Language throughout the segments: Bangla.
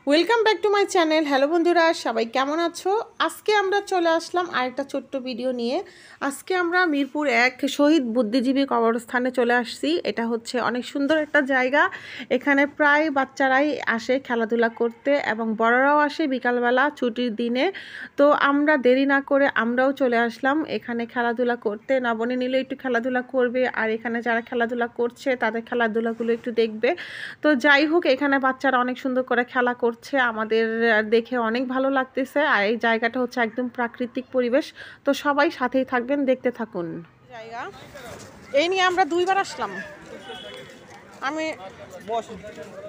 Welcome back to my channel. Hello বন্ধুরা, সবাই কেমন আছো? আজকে আমরা চলে আসলাম আরেকটা ছোট্ট ভিডিও নিয়ে। আজকে আমরা মিরপুর ১ শহীদ বুদ্ধিজীবী কবরস্থানে চলে আসছি। এটা হচ্ছে অনেক সুন্দর একটা জায়গা। এখানে প্রায় বাচ্চারাই আসে খেলাধুলা করতে এবং বড়রাও আসে বিকালবেলা ছুটির দিনে। তো আমরা দেরি না করে আমরাও চলে আসলাম এখানে খেলাধুলা করতে। নবনী নিল একটু খেলাধুলা করবে, আর এখানে যারা খেলাধুলা করছে তাদের খেলাধুলাগুলো একটু দেখবে। তো যাই হোক, এখানে বাচ্চারা অনেক সুন্দর করে খেলা করছে, আমাদের দেখে অনেক ভালো লাগতেছে। আর এই জায়গাটা হচ্ছে একদম প্রাকৃতিক পরিবেশ। তো সবাই সাথেই থাকবেন, দেখতে থাকুন। জায়গা এই নিয়ে আমরা দুইবার আসলাম। আমি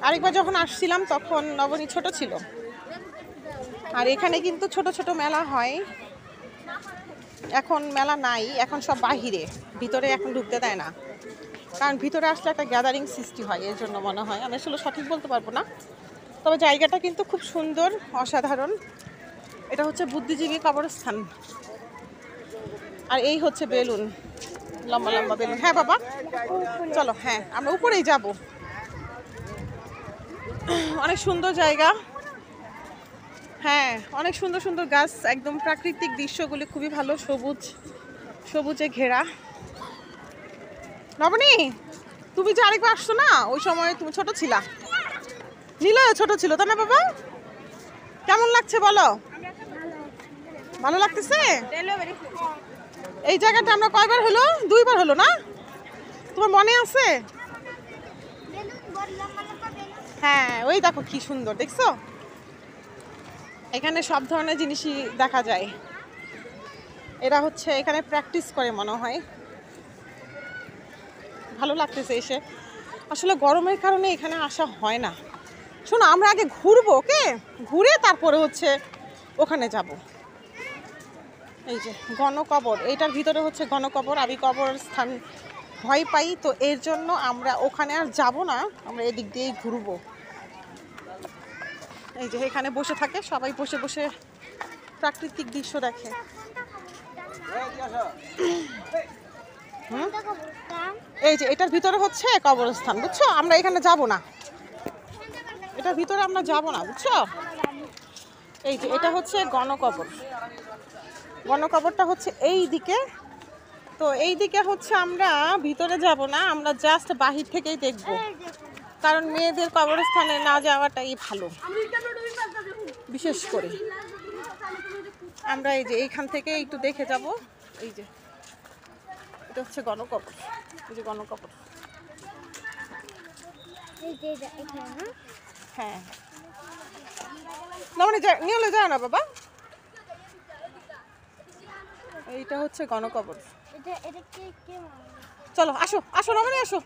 আরেকবার যখন আসছিলাম তখন নবনী ছোট ছিল। আর এখানে কিন্তু ছোট ছোট মেলা হয়, এখন মেলা নাই, এখন সব বাহিরে, ভিতরে এখন ঢুকতে দেয় না। কারণ ভিতরে আসলে একটা গ্যাদারিং সৃষ্টি হয়, এর জন্য মনে হয়। আমি আসলে সঠিক বলতে পারবো না, তবে জায়গাটা কিন্তু খুব সুন্দর, অসাধারণ। এটা হচ্ছে বুদ্ধিজীবী কবরস্থান। আর এই হচ্ছে বেলুন, লম্বা লম্বা বেলুন। হ্যাঁ বাবা, চলো, হ্যাঁ আমরা উপরেই যাব। অনেক সুন্দর জায়গা, হ্যাঁ অনেক সুন্দর সুন্দর গাছ, একদম প্রাকৃতিক দৃশ্যগুলি খুবই ভালো, সবুজ সবুজে ঘেরা। নবনী, তুমি যে আরেকবার আসছো না, ওই সময় তুমি ছোট ছিলা, নীলও ছোট ছিল, তাই না বাবা? কেমন লাগছে বলো? ভালো লাগতেছে। এই জায়গাটা আমরা কয়বার হলো? দুইবার হলো না? তোমার মনে আছে? হ্যাঁ, ওই দেখো কি সুন্দর, দেখছো? এখানে সব ধরনের জিনিসই দেখা যায়। এরা হচ্ছে এখানে প্র্যাকটিস করে মনে হয়। ভালো লাগতেছে এসে। আসলে গরমের কারণে এখানে আসা হয় না। শোনো, আমরা আগে ঘুরবো, ওকে? ঘুরে তারপরে হচ্ছে ওখানে যাব। এই যে গণকবর, এইটার ভিতরে হচ্ছে গণকবর। আমি কবরস্থান ভয় পাই, তো এর জন্য আমরা ওখানে আর যাব না, আমরা এদিক দিয়েই ঘুরবো। এই যে এখানে বসে থাকে সবাই, বসে বসে প্রাকৃতিক দৃশ্য দেখে। এই যে এটার ভিতরে হচ্ছে কবরস্থান, বুঝছো? আমরা এখানে যাব না, এটার ভিতরে আমরা যাব না, বুঝছো? এই যে এটা হচ্ছে গণকবর। গণকবরটা হচ্ছে এই দিকে। তো এই দিকে হচ্ছে আমরা ভিতরে যাব না, আমরা জাস্ট বাহির থেকেই দেখব, কারণ মেয়েদের কবরস্থানে না যাওয়াটাই ভালো। বিশেষ করে আমরা এই যে এইখান থেকে একটু দেখে যাব। এই যে এটা হচ্ছে গণকবর, এই যে গণকবর। হ্যাঁ, না মানে নিয়ে যায় না বাবা। এইটা হচ্ছে গণকবর। চলো আসো, আসো রমণী, আসো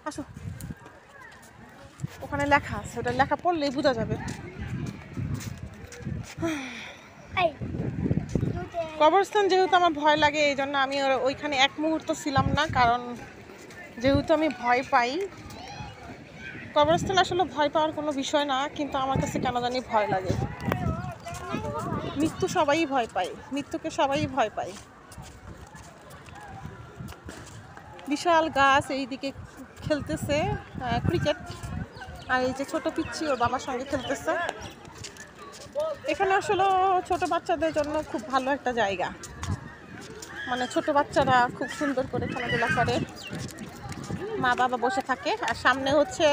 আসো। ওখানে লেখা আছে, ওটা লেখা পড়লেই বোঝা যাবে। কবরস্থান যেহেতু আমার ভয় লাগে, এই জন্য আমি ওইখানে এক মুহূর্ত ছিলাম না, কারণ যেহেতু আমি ভয় পাই। কবরস্থান আসলে ভয় পাওয়ার কোনো বিষয় না, কিন্তু আমার কাছে কেন জানি ভয় লাগে। মৃত্যু সবাই ভয় পায়, মৃত্যুকে সবাই ভয় পায়। বিশাল গাছ, এইদিকে খেলতেছে ক্রিকেট। আর এই যে ছোট পিচ্চি ওর বাবার সঙ্গে খেলতেছে। এখানে আসলে ছোট বাচ্চাদের জন্য খুব ভালো একটা জায়গা, মানে ছোট বাচ্চারা খুব সুন্দর করে খেলাধুলা করে, মা বাবা বসে থাকে। আর সামনে হচ্ছে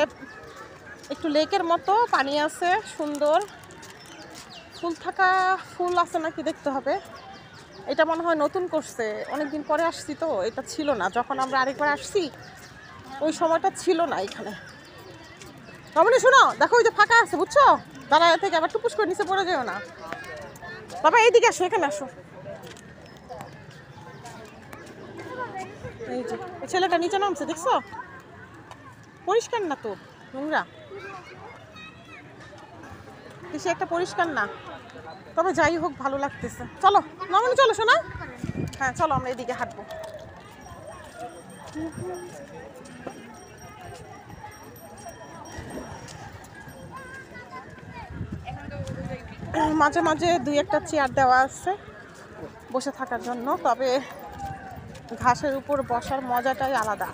একটু লেকের মতো পানি আছে, সুন্দর ফুল থাকা, ফুল আছে নাকি দেখতে হবে। এটা মনে হয় নতুন করছে, অনেকদিন পরে আসছি তো, এটা ছিল না যখন আমরা আরেকবার আসছি, ওই সময়টা ছিল না এখানে। রমণী শোনো, দেখো ওই যে ফাঁকা আছে, বুঝছো? দাঁড়ায় থেকে আবার টুপুস করে নিচে পড়ে যেও না। বাবা এইদিকে আসো, এখানে আসো। এই যে ছেলেটা নিচে নামছে, দেখছো? পরিষ্কার না তো, নোংরা বেশি একটা, পরিষ্কার না। তবে যাই হোক, ভালো লাগতেছে। চলো নমনি, চলো শোনা। হ্যাঁ চলো, আমরা এদিকে হাঁটবো। মাঝে মাঝে দুই একটা চেয়ার দেওয়া আছে বসে থাকার জন্য, তবে ঘাসের উপর বসার মজাটাই আলাদা।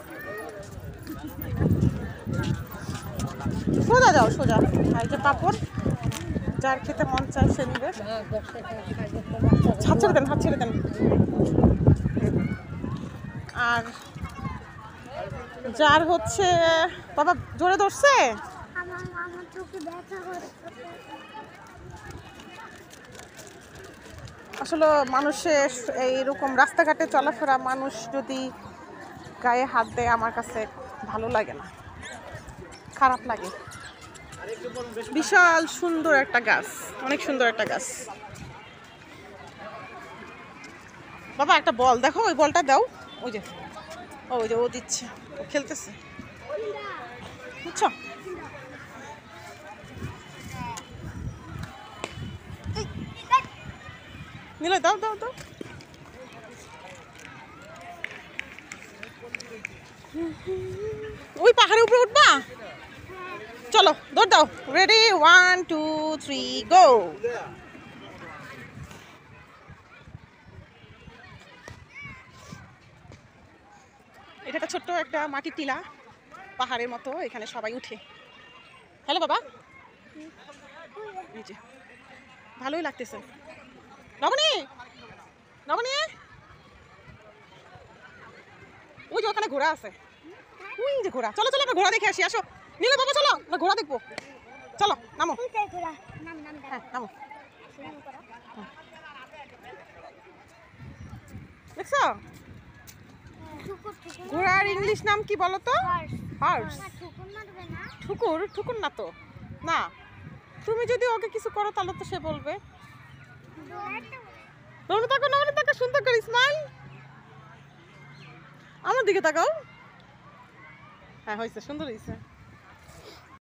সোজা যাও সোজা। আর এই যে পাপড়, যার খেতে মন চায় সে নিবে। হাত ছেড়ে দেন, হাত ছেড়ে দেন। আর যার হচ্ছে বাবা জোরে ধরছে, আসলে মানুষের এইরকম রাস্তাঘাটে চলাফেরা মানুষ যদি গায়ে হাত দেয় আমার কাছে ভালো লাগে না, খারাপ লাগে। বিশাল সুন্দর একটা গাছ, অনেক সুন্দর একটা গাছ। বাবা একটা বল দেখো, ওই বলটা দাও। ওই যে ও দিচ্ছে, ও খেলতেছে, বুঝছো? নিলে দাও দাও দাও। ওই পাহাড়ের উপরে উঠবা, চলো দৌড় দাও। রেডি, 1 2 3 গো। এটা একটা ছোট্ট একটা মাটির টিলা, পাহাড়ের মতো, এখানে সবাই উঠে। হ্যালো বাবা, এই যে ভালোই লাগতেছে। নবনী, নবনী, ওই যে ওখানে ঘোড়া আছে, ওই যে ঘোড়া। চলো চলো আমরা ঘোড়া দেখে আসি, আসো। নিলে বাবা চলো আমরা ঘোড়া দেখবো, চলো নামো। হ্যাঁ নামো। দেখছো ঘোড়ার ইংলিশ নাম কি বলো তো? হর্স। ঠুকুর? ঠুকুর না তো, না। তুমি যদি ওকে কিছু করো তাহলে তো সে বলবে। নমনে তাকাও, নমনে তাকাও, সুন্দর করে স্মাইল। আমার দিকে তাকাও। হ্যাঁ হয়েছে, সুন্দর হয়েছে।